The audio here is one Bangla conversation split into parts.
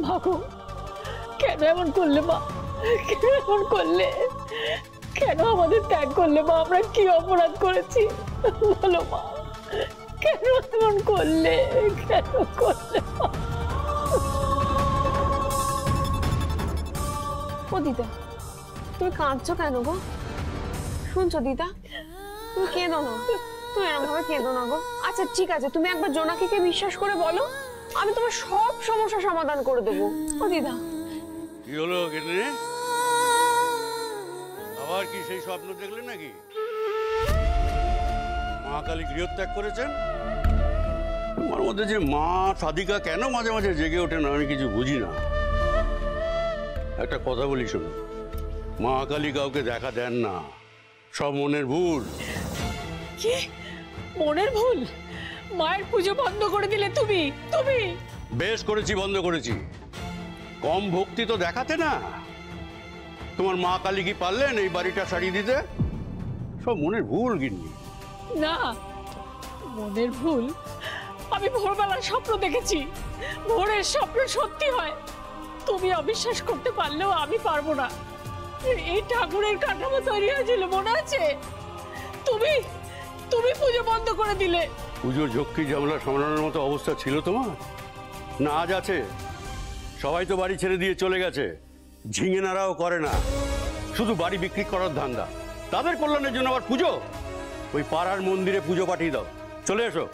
মাগো কেন এমন করলে মা? কেন এমন করলে? কেন আমাদের ত্যাগ করলে মা? আমরা কি অপরাধ করেছি বলো মা? কেন এমন করলে? কেন করলে মা? ও দিদা, তুমি কাঁদছো কেন গো? শুনছো দিদা, তুমি কেঁদো না, তুমি এরকম ভাবে কেঁদো না গো। আচ্ছা ঠিক আছে, তুমি একবার জোনাকিকে বিশ্বাস করে বলো, আমি তোমার সব সমস্যা সমাধান করে দেবো। ও দিদা, কি হলো গেলে? আবার কি সেই স্বপ্ন দেখলে নাকি? মা কালী গৃহত্যাগ করেছেন? তোমার মধ্যে যে মা সাধিকা কেন মাঝে মাঝে জেগে ওঠে না আমি কিছু বুঝি না। একটা কথা বলি শোনো, মা কালী কাউকে দেখা দেন না, সব মনের ভুল। কি মনের ভুল? মায়ের পুজো বন্ধ করে দিলে তুমি? তুমি বেশ করেছি, বন্ধ করেছি। কম ভক্তি তো দেখাতে না। তোমার মা কালী কি পারলেন এই বাড়িটা সারিয়ে দিতে? সব মনের ভুল গিন্নি। না, মনের ভুল। আমি ভোরবেলার স্বপ্ন দেখেছি, ভোরের স্বপ্ন সত্যি হয়। তুমি অবিশ্বাস করতে পারলেও আমি পারবো না। এই ঠাকুরের কাঠামো তৈরি হয়েছিল মনে আছে? তুমি তুমি পুজো বন্ধ করে দিলে। পুজোর ঝক্কি ঝামেলা সামলানোর মতো অবস্থা ছিল তোমার? না আজ আছে? সবাই তো বাড়ি ছেড়ে দিয়ে চলে গেছে, ঝিঙে নাড়াও করে না, শুধু বাড়ি বিক্রি করার ধান্দা। তাদের কল্যাণের জন্য আবার পুজো? ওই পাড়ার মন্দিরে পুজো পাঠিয়ে দাও, চলে এসো।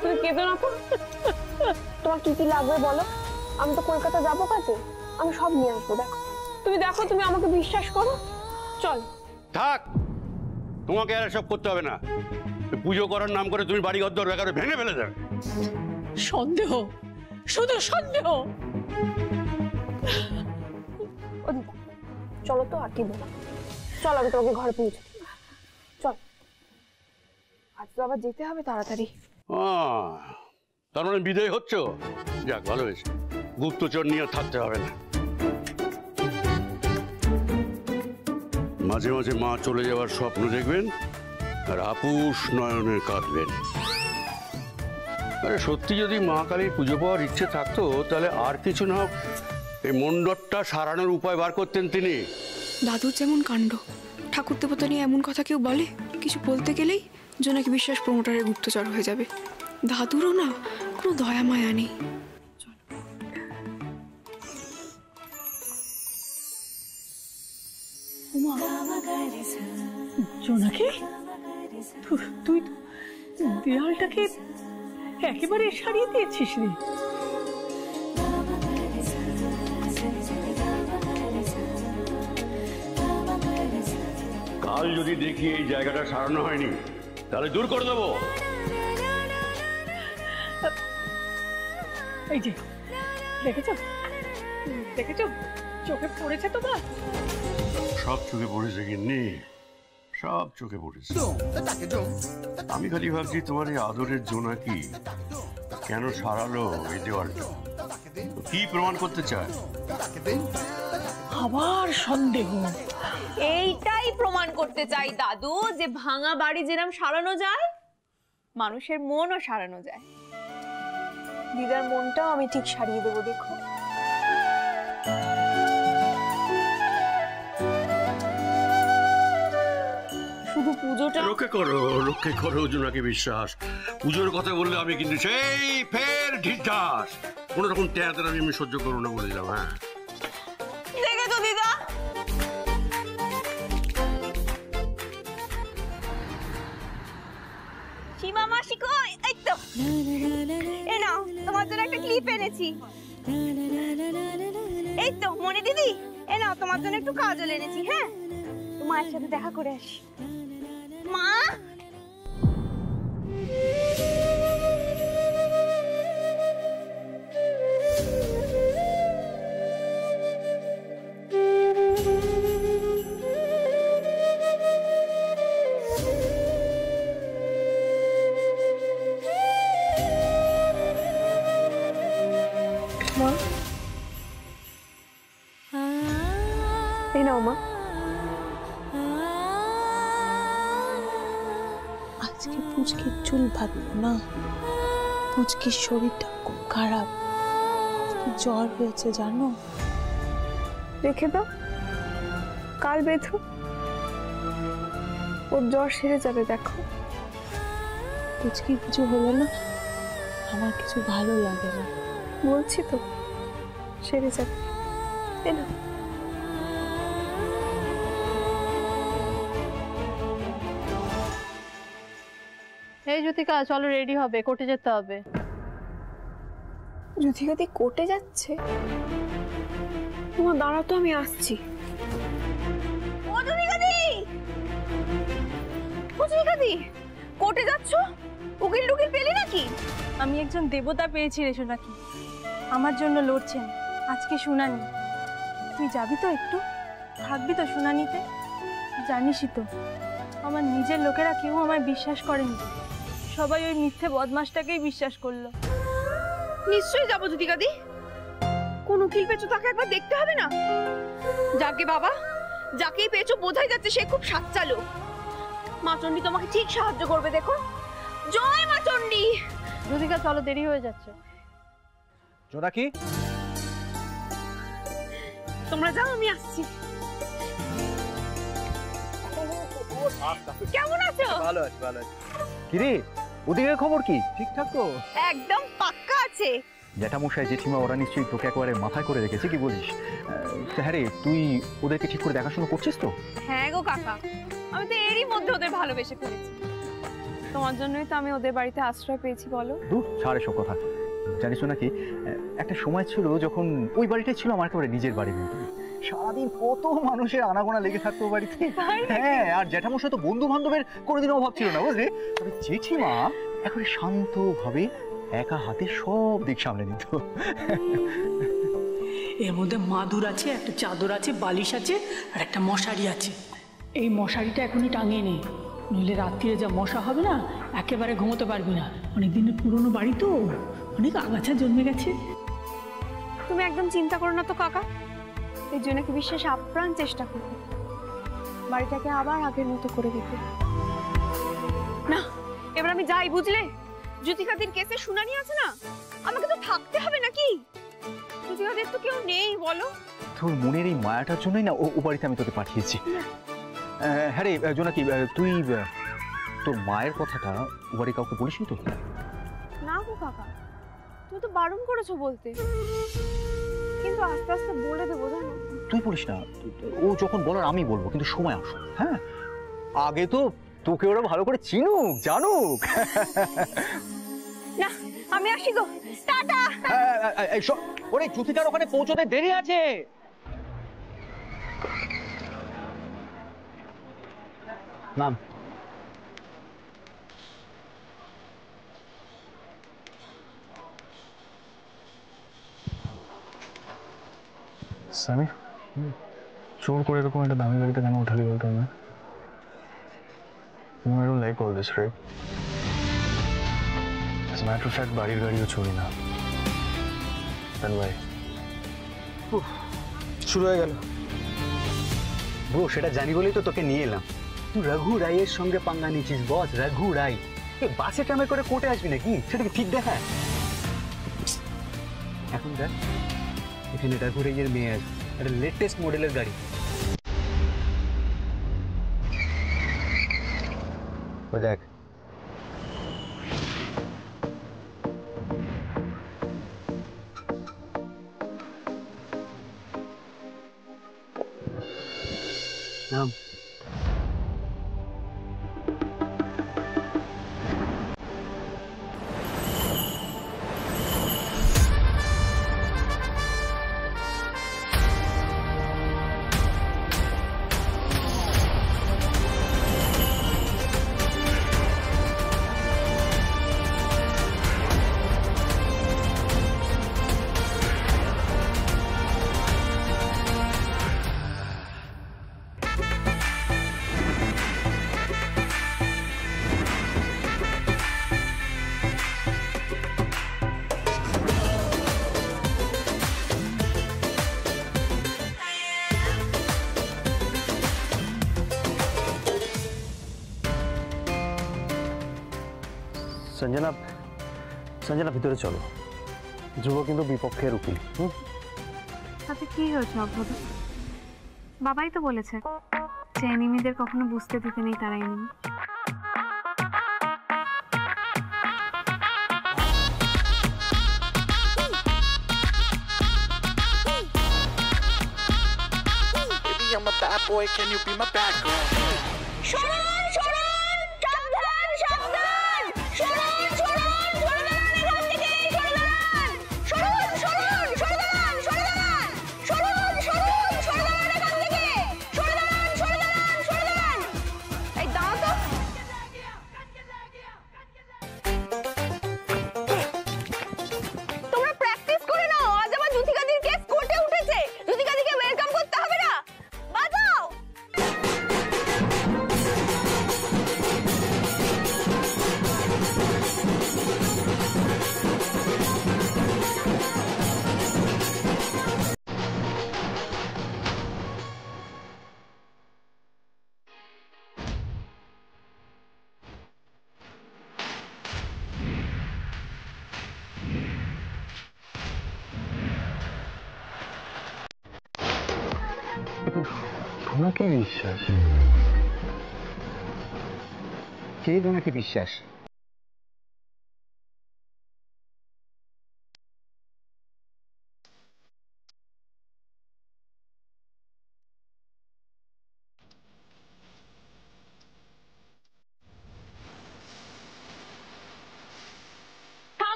তুমি কেঁদো না তো। তোমার কি কি লাগবে বলো, আমি তো কলকাতা যাবো কাজে, আমি সব নিয়ে আসবো। দেখো তুমি, দেখো তুমি আমাকে বিশ্বাস করো, চল। থাক, তোমাকে আর সব করতে হবে না। পুজো করার নাম করে তুমি বাড়ি ঘর দরকার ভেঙে ফেলে যাবে। সন্দেহ, শুধু সন্দেহ। ও দিদা চলো তো, আর কি বলো, চল আমি তোমাকে ঘরে পৌঁছে দিই। চল, আজ তো আবার যেতে হবে তাড়াতাড়ি। তার মানে বিদায় হচ্ছ? যাক ভালো হয়েছে, গুপ্তচর নিয়ে থাকতে হবে না। মাঝে মাঝে মা চলে যাওয়ার স্বপ্ন দেখবেন আর আপুস নয়নের কাঁদবেন। আরে সত্যি যদি মা কালীর পুজো পাওয়ার ইচ্ছে থাকতো তাহলে আর কিছু না হোক এই মণ্ডপটা সারানোর উপায় বার করতেন তিনি। দাদুর যেমন কাণ্ড, ঠাকুর দেবতা নিয়ে এমন কথা কেউ বলে, কিছু বলতে গেলেই জোনাকি বিশ্বাস প্রমোটারের গুপ্তচর হয়ে যাবে। দাদুরও না কোনো দয়া মায়া নেই। জোনাকি, তুই দেয়ালটাকে একেবারে সারিয়ে দিয়েছিস রে। কাল যদি দেখি এই জায়গাটা সারানো হয়নি তাহলে দূর করে দেবো। এই যে দেখেছো, দেখেছো চোখে পড়েছে তোমার? সব চোখে পড়েছে গিন্নি, সব চোখে পড়েছে। আমি খালি ভাবছি তোমার এই আদরের জোনাকি কেন সারালো এই দেওয়ালটা, কি প্রমাণ করতে চায়? আবার সন্দেহ। এইটাই প্রমাণ করতে চাই দাদু, যে ভাঙা বাড়ি যেরকম সারানো যায়, মানুষের মনও সারানো যায়। দিদার মনটাও আমি ঠিক সারিয়ে দেবো, দেখো। শুধু পুজোটা রক্ষে করো জোনাকি বিশ্বাস। পুজোর কথা বললে আমি কিন্তু সেই ফের ঢিঢাস, কোন রকম ট্যাঁতের আমি সহ্য করবো না বলে দিলাম। হ্যাঁ দেখেছো দিদা, সীমা মাসি কই? এই তো, এ নাও তোমার জন্য একটা ক্লিপ এনেছি। এই তো মনি দিদি, এ নাও তোমার জন্য একটু কাজল এনেছি। হ্যাঁ, মায়ের সাথে দেখা করে আসি। মা, এই নাও মা। পুচকির চুল বাঁধবো না। পুচকির শরীরটা খুব খারাপ, জ্বর হয়েছে জানো। রেখে দাও, কাল বেঁধো, ওর জ্বর সেরে যাবে। দেখো পুচকির কিছু হলো না, আমার কিছু ভালো লাগে না। বলছি তো সেরে যাবে। এলো এই জ্যোতিকা, চলো রেডি হবে, কোর্টে যেতে হবে। যুথিকাদি কোর্টে যাচ্ছে? তোমার দাঁড়া তো, আমি আসছি। ও যুথিকাদি, ও যুথিকাদি, কোর্টে যাচ্ছ? উকিল টুকিল পেলি নাকি? আমি একজন দেবতা পেয়েছি রে সোনাকি, আমার জন্য লড়ছেন। আজকে শুনানি, তুই যাবি তো? একটু থাকবি তো শুনানিতে? জানিসই তো আমার নিজের লোকেরা কেউ আমায় বিশ্বাস করেনি, সবাই ওই মিথ্যে বদমাসটাকেই বিশ্বাস করলো। নিশ্চয়ই যাবো যুথিকাদি। কোন উকিল পেয়েছো তাকে একবার দেখতে হবে না? যাকে বাবা, যাকেই পেয়েছো বোঝাই যাচ্ছে সে খুব সাচ্চা লোক। মা চণ্ডী তোমাকে ঠিক সাহায্য করবে, দেখো। জয় মা চণ্ডী। জ্যোতিকা চলো, দেরি হয়ে যাচ্ছে। জোনাকি, তোমরা যাও, আমি আসছি। কেমন আছো? ভালো আছি, ভালো আছি। কিরে, ওদিকে খবর কি? ঠিকঠাক তো? একদম পাক্কা আছে। জ্যাঠামশাই জেঠিমা ওরা নিশ্চয়ই তোকে একেবারে মাথায় করে রেখেছে, কি বলিস? হ্যাঁ রে, তুই ওদেরকে ঠিক করে দেখাশোনা করছিস তো? হ্যাঁ গো কাকা, আমি তো এরই মধ্যে ওদের ভালোবেসে ফেলেছি। তোমার জন্যই তো আমি ওদের বাড়িতে আশ্রয় পেয়েছি। বলো। দূর ছাড় এসব কথা। জানিস নাকি, একটা সময় ছিল যখন ওই বাড়িটাই ছিল আমার একেবারে নিজের বাড়ির মতো। সারাদিন কত মানুষের আনাগোনা লেগে থাকতো বাড়িতে। হ্যাঁ, আর জ্যাঠামশাই তো বন্ধু বান্ধবের কোনোদিনও অভাব ছিল না, বুঝলি? তবে জেঠিমা একেবারে শান্তভাবে একা হাতে সব দিক সামলে নিত। এর মধ্যে মাদুর আছে, একটা চাদর আছে, বালিশ আছে, আর একটা মশারি আছে। এই মশারিটা এখনই টাঙিয়ে নেই, নইলে রাত্রিরে যা মশা হবে না, একেবারে ঘুমোতে পারবি না। অনেক দিনের পুরনো বাড়ি তো, অনেক আগাছা জন্মে গেছে। তুমি একদম চিন্তা করো না তো কাকা, এই জন্য কি বিশ্বাস আপ্রাণ চেষ্টা করবে বাড়িটাকে আবার আগের মতো করে দিতে। না, এবার আমি যাই, বুঝলে? যুথিকাদির কেসে শুনানি আছে না, আমাকে তো থাকতে হবে নাকি? যুথিকাদির তো কেউ নেই, বলো। তোর মনের এই মায়াটার জন্যই না ও বাড়িতে আমি তোকে পাঠিয়েছি। হ্যাঁ রে জোনাকি, তুই তোর মায়ের কথাটা ও বাড়ি কাউকে বলিসনি তো? না গো কাকা, তুমি তো বারণ করেছো বলতে, কিন্তু আস্তে আস্তে বলে দেবো, জানো। তুই বলিস না, ও যখন বলার আমি বলবো, কিন্তু সময় আসো। হ্যাঁ, আগে তো তোকে ওরা ভালো করে চিনুক, জানুক। না, আমি আসি গো, টাটা। ওরে যুথিকার ওখানে পৌঁছতে দেরি আছে। নাম সামি, জোর করে এরকম একটা দামি গাড়িতে কেন উঠালি বলতো না? You don't like all this, right? As a matter of fact, বাড়ির গাড়িও চড়ি না। Then why? শুরু হয়ে গেল। ব্রো, সেটা জানি বলেই তো তোকে নিয়ে এলাম। তুই রঘু রায়ের সঙ্গে পাঙ্গা নিচ্ছিস বস। রঘু রায় বাসে ট্রামে করে কোর্টে আসবি নাকি? সেটা কি ঠিক দেখা? এখন দেখ, এখানে রঘু রায়ের মেয়ে আছে, একটা লেটেস্ট মডেলের গাড়ি। ও দেখ, নাম সঞ্জনা, সঞ্জনা ভিতরে চলো, ধ্রুব কিন্তু বিপক্ষের উকিল। তাতে কি হয়েছে অভ্রদ? বাবাই তো বলেছে যে এনিমিদের কখনো বুঝতে দিতে নেই তারা enemy. I'm a bad boy, can you be my bad girl? শুনুন শুনুন, সাবধান সাবধান, শুনুন শুনুন, সরে দাঁড়ান এখান থেকে, সরে দাঁড়ান, শুনুন শুনুন, সরে দাঁড়ান, সরে দাঁড়ান, শুনুন শুনুন, সরে দাঁড়ান এখান থেকে, সরে দাঁড়ান, সরে দাঁড়ান, সরে দাঁড়ান। এই দাঁড়া তো। তোমরা প্র্যাকটিস করে নাও, আজ আমার জ্যোতিকাদির কেস কোর্টে উঠেছে, জ্যোতিকাদিকে ওয়েলকাম করতে হবে না। বাজাও। তোমাকে বিশ্বাস? কে তোমাকে বিশ্বাস?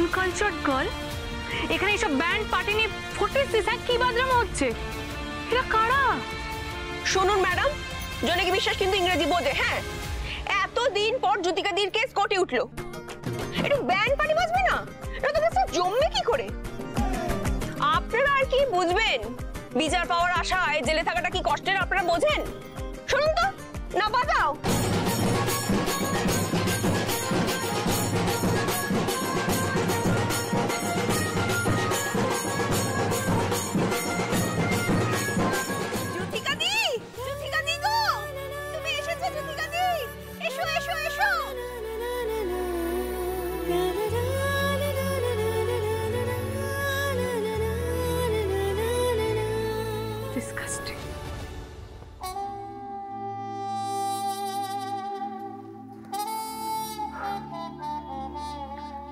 আনকালচার্ড গার্ল, এখানে এইসব ব্যান্ড পার্টি নিয়ে ফুটেছিস, কি বাজরামো হচ্ছে? এরা কারা? শুনুন ম্যাডাম, জনকি বিশ্বাস কিন্তু ইংরেজি বোঝে। হ্যাঁ, এতদিন পর জ্যোতিকাদির কেস কোর্টে উঠলো, একটু ব্যান্ড পার্টি বাজবে না? এটা তো বেশি জমবে কি করে? আপনারা আর কি বুঝবেন? বিচার পাওয়ার আশায় জেলে থাকাটা কি কষ্টের আপনারা বোঝেন? শুনুন তো, না বাজাও।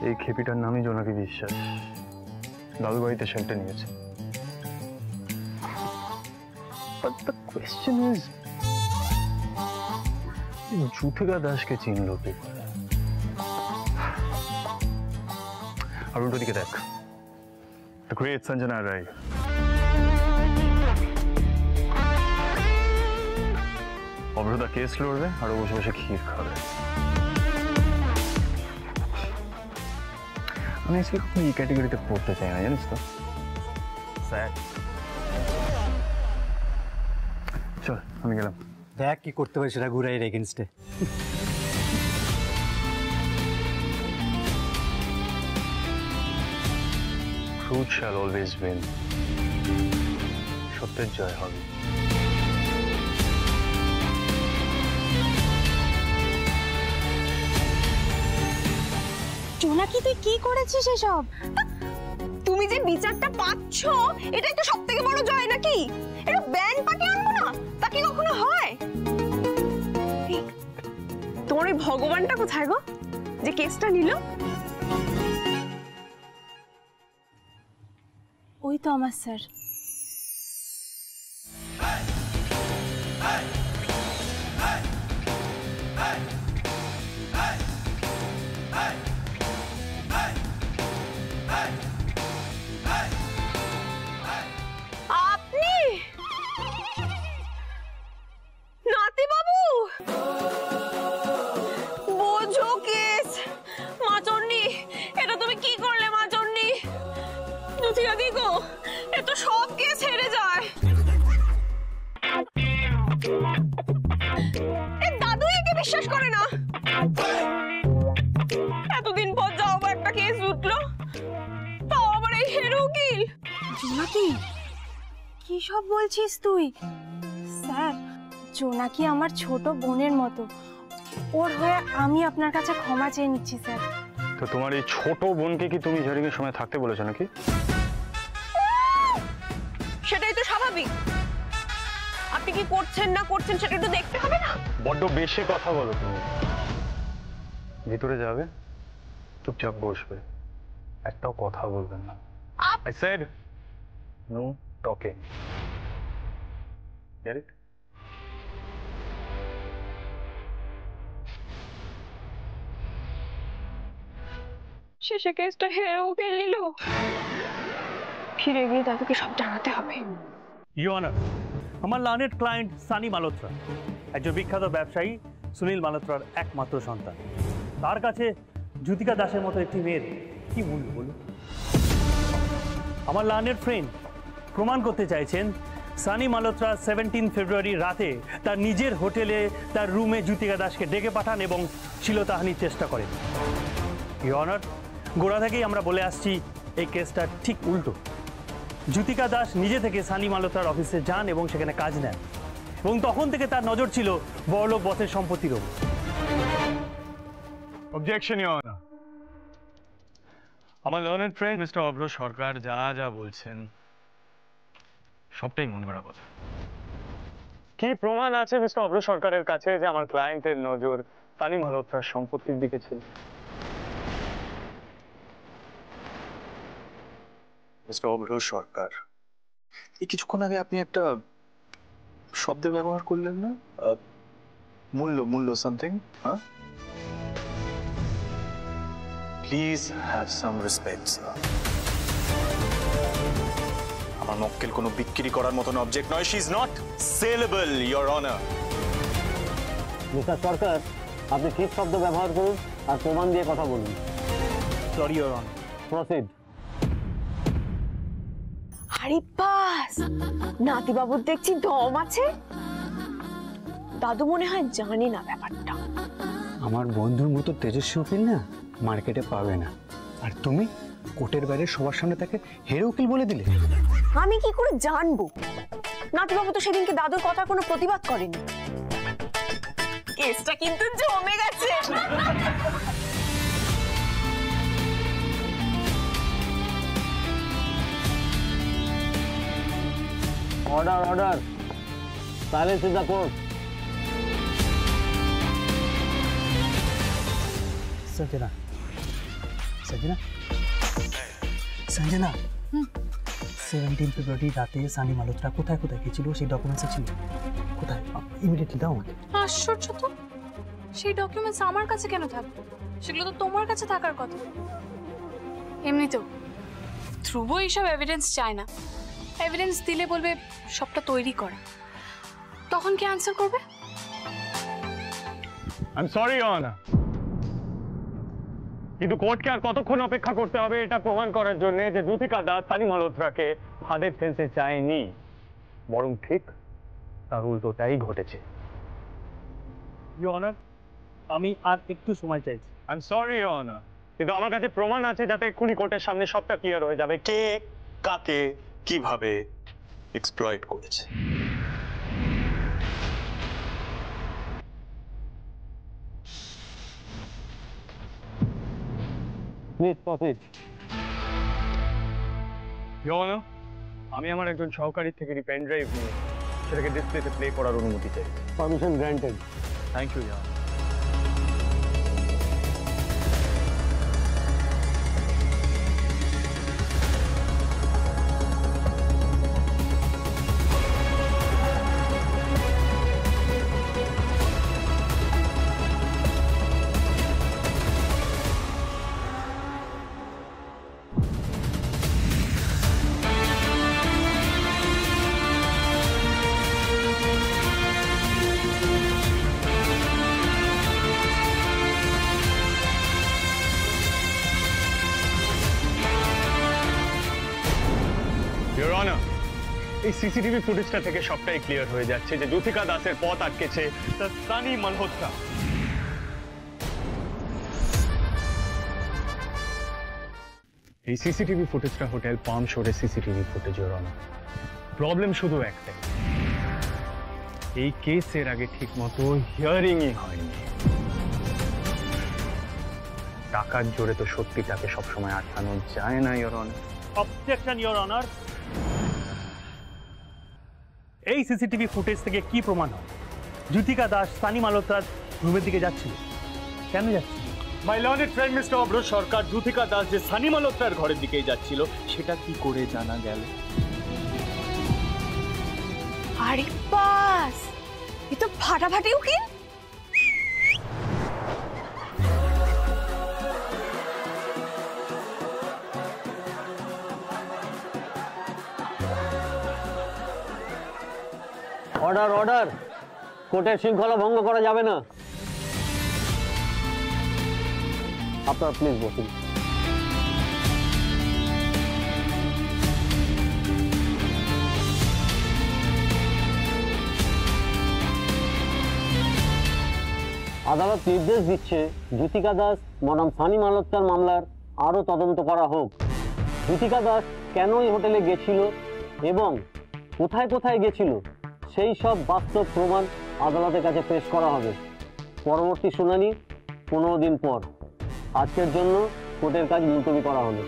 এই খেপিটার নামই জোনাকি বিশ্বাস, দাদু বাড়িতে শেল্টার নিয়েছে। But the question is, Jyotika দাসকে চিনল কি করে? আর উল্টো দিকে দেখ, the great সঞ্জনা রায়। অভ্রদা কেস লড়বে আর বসে বসে ক্ষীর খাবে। আমি আসলে কখনো এই ক্যাটাগরিতে পড়তে চাই না, জানিস তো। স্যার চল, আমি গেলাম। দেখ কি করতে পারিস রাঘু রায়ের এগেনস্টে। ট্রুথ শ্যাল অলওয়েজ উইন, সত্যের জয় হবে। জোনাকি, তুই কি করেছিস এসব? তুমি যে বিচারটা পাচ্ছ, এটাই তো সব থেকে বড় জয় নাকি? এটা ব্যান্ড পার্টি আনবো না, তা কি কখনো হয়? তোমার ওই ভগবানটা কোথায় গো, যে কেসটা নিল? ওই তো আমার স্যার। আপনি নাতি বাবু, বোঝো কেস। মাচন্ডি, এটা তুমি কি করলে মাচন্ডি? জ্যোতিকা দি গো, এ তো সব কেস হেরে যায়। দাদু একে বিশ্বাস করে না। এতদিন পর যাও একটা কেস উঠলো, তাও আবার এই হেরো উকিল। জোনাকি, কি সব বলছিস তুই? স্যার, জোনাকি আমার ছোট বোনের মতো, ওর হয়ে আমি আপনার কাছে ক্ষমা চেয়ে নিচ্ছি স্যার। তো তোমার এই ছোট বোনকে কি তুমি হিয়ারিং এর সময় থাকতে বলেছো নাকি? সেটাই তো স্বাভাবিক। আপনি কি করছেন না করছেন সেটা একটু দেখতে হবে না? বড্ড বেশি কথা বলো তুমি। ভিতরে যাবে, চুপচাপ বসবে, একটাও কথা বলবেন না। I said no talking. Get it? শেষে কেসটা হেরেও গেল। ফিরে গিয়ে দাদুকে সব জানাতে হবে। ইউর অনার, আমার লার্নেড ক্লায়েন্ট সানি মালহোত্রা একজন বিখ্যাত ব্যবসায়ী সুনীল মালহোত্রার একমাত্র সন্তান। তার কাছে জ্যোতিকা দাসের মতো একটি মেয়ের কি মূল্য বলুন? আমার লার্নেড ফ্রেন্ড প্রমাণ করতে চাইছেন সানি মালহোত্রা 17 ফেব্রুয়ারি রাতে তার নিজের হোটেলে তার রুমে জ্যোতিকা দাসকে ডেকে পাঠান এবং শ্লীলতাহানির চেষ্টা করেন। ইউর অনার, গোড়া থেকেই আমরা বলে আসছি এই কেসটা ঠিক উল্টো। জ্যোতিকা দাস নিজে থেকে সানি মালহোত্রার অফিসে যান এবং সেখানে কাজ নেন, এবং তখন থেকে তার নজর ছিল বড়লোক বসের সম্পত্তির ওপর। Objection your honour. আমার লার্নেড ফ্রেন্ড মিস্টার অভ্র সরকার যা যা বলছেন সবটাই মন গড়া কথা। কি প্রমাণ আছে মিস্টার অভ্র সরকারের কাছে যে আমার ক্লায়েন্টের নজর সানি মালহোত্রার সম্পত্তির দিকে ছিল? মিস্টার অভ্র সরকার, এই কিছুক্ষণ আগে আপনি একটা শব্দ ব্যবহার করলেন না, মূল্য মূল্য সামথিং, হ্যাঁ? Please have some respect sir. আমার মক্কেল কোনো বিক্রি করার মতন অবজেক্ট নয়। She is not saleable, your honour. Mister Sarkar, আপনি ঠিক শব্দ ব্যবহার করুন আর প্রমাণ দিয়ে কথা বলুন। Sorry your honour. প্রসিড। আরে বাস, নাতি বাবুর দেখছি দম আছে। দাদু মনে হয় জানি না ব্যাপারটা। আমার বন্ধুর মতো তেজস্বী উকিল না মার্কেটে পাবে না, আর তুমি কোর্টের বাইরে সবার সামনে তাকে হেরে উকিল বলে দিলে। আমি কি করে জানবো? নাতি বাবু তো সেদিনকে দাদুর কথা কোনো প্রতিবাদ করেনি। কেসটা কিন্তু জমে গেছে। Order order, silence in the court. Sanjana, Sanjana, Sanjana, 17 ফেব্রুয়ারি রাতে সানি মালহোত্রা কোথায় কোথায় গেছিল সেই ডকুমেন্টস ছিল কোথায়? ইমিডিয়েটলি দাও আমাকে। আশ্চর্য তো, সেই ডকুমেন্টস আমার কাছে কেন থাকবে? সেগুলো তো তোমার কাছে থাকার কথা। এমনিতেও ধ্রুব এইসব এভিডেন্স চায় না। এভিডেন্স দিলে বলবে সবটা তৈরি করা, তখন কি আনসার করবে? I am sorry your honour, কিন্তু কোর্টকে আর কতক্ষণ অপেক্ষা করতে হবে এটা প্রমাণ করার জন্য যে জ্যোতিকা দাস সানি মালহোত্রাকে ফাঁদে ফেলতে চায়নি, বরং ঠিক তার উল্টোটাই ঘটেছে। ইওর অনার, আমি আর একটু সময় চাইছি। I am sorry your honour, কিন্তু আমার কাছে প্রমাণ আছে যাতে এক্ষুনি কোর্টের সামনে সবটা ক্লিয়ার হয়ে যাবে কে কাকে কিভাবে এক্সপ্লয়েট করেছে। আমি আমার একজন সহকারী থেকে পেন ড্রাইভ নিয়ে সেটাকে ডিসপ্লেতে প্লে করার অনুমতি চাই। Permission granted. Thank you your honour. Your honour, এই সিসিটিভি ফুটেজটা থেকে সবটাই ক্লিয়ার হয়ে যাচ্ছে যে জ্যোতিকা দাসের পথ আটকেছে সানি মালহোত্রা। এই সিসিটিভি ফুটেজটা হোটেল পাম শোরের CCTV footage your honour. Problem শুধু একটাই, এই কেসের আগে ঠিক মতো হিয়ারিংই হয়নি। টাকার জোরে তো সত্যিটাকে সবসময় আটকানো যায় না, your honour. Objection, your honour. এই সিসিটিভি ফুটেজ থেকে কি প্রমাণ হয় জ্যোতিকা দাস সানি মালহোত্রার রুমের দিকে যাচ্ছিল? কেন যাচ্ছিল? মাই লর্নেড ফ্রেন্ড মিস্টার অভ্র সরকার, জ্যোতিকা দাস যে সানি মালহোত্রার ঘরের দিকেই যাচ্ছিল সেটা কি করে জানা গেল? আরে বাস, এ তো ফাটাফাটি উকিল। অর্ডার অর্ডার, কোর্টের শৃঙ্খলা ভঙ্গ করা যাবে না। আপনারা প্লিজ বসুন। আদালত নির্দেশ দিচ্ছে জ্যোতিকা দাস বনাম সানি মালহোত্রার মামলার আরও তদন্ত করা হোক। জ্যোতিকা দাস কেন এই হোটেলে গেছিল এবং কোথায় কোথায় গেছিল সেই সব বাস্তব প্রমাণ আদালতের কাছে পেশ করা হবে। পরবর্তী শুনানি 15 দিন পর। আজকের জন্য কোর্টের কাজ মুলতবি করা হলো।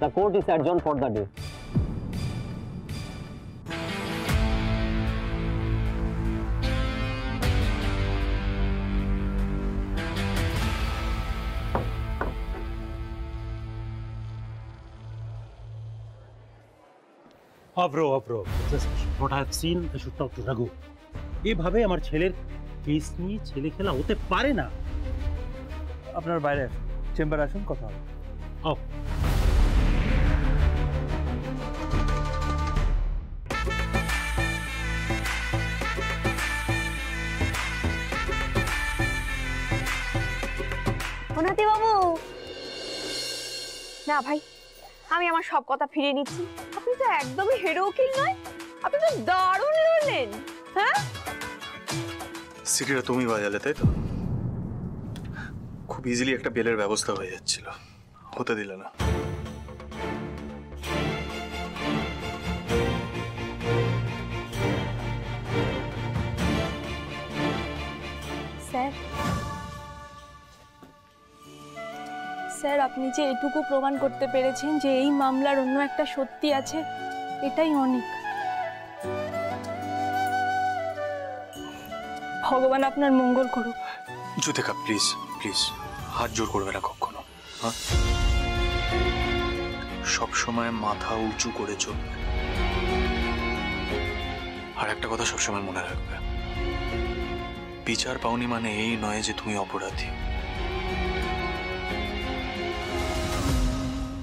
The court is adjourn for the day. Abhra what I have seen I should talk to Raghu. এভাবে আমার ছেলের কেস নিয়ে ছেলে খেলা হতে পারে না। আপনার বাইরে চেম্বার আসুন, কথা হবে। অনাতি বাবু, না ভাই, আমি আমার সব কথা ফিরিয়ে নিচ্ছি। আপনি তো একদমই হেরো উকিল নয়, আপনি তো দারুণ লড়লেন। হ্যাঁ, সিটিটা তুমি বাজালে তাই তো? খুব ইজিলি একটা বেলের ব্যবস্থা হয়ে যাচ্ছিল, হতে দিলে না। স্যার, আপনি যে এটুকু প্রমাণ করতে পেরেছেন যে এই মামলার অন্য একটা সত্যি আছে, এটাই অনেক। ভগবান আপনার মঙ্গল করুক। জ্যোতিকা প্লিজ প্লিজ হাত জোর করবে না কখনো, হ্যাঁ? সবসময় মাথা উঁচু করে চলবে। আর একটা কথা সবসময় মনে রাখবে, বিচার পাওনি মানে এই নয় যে তুমি অপরাধী।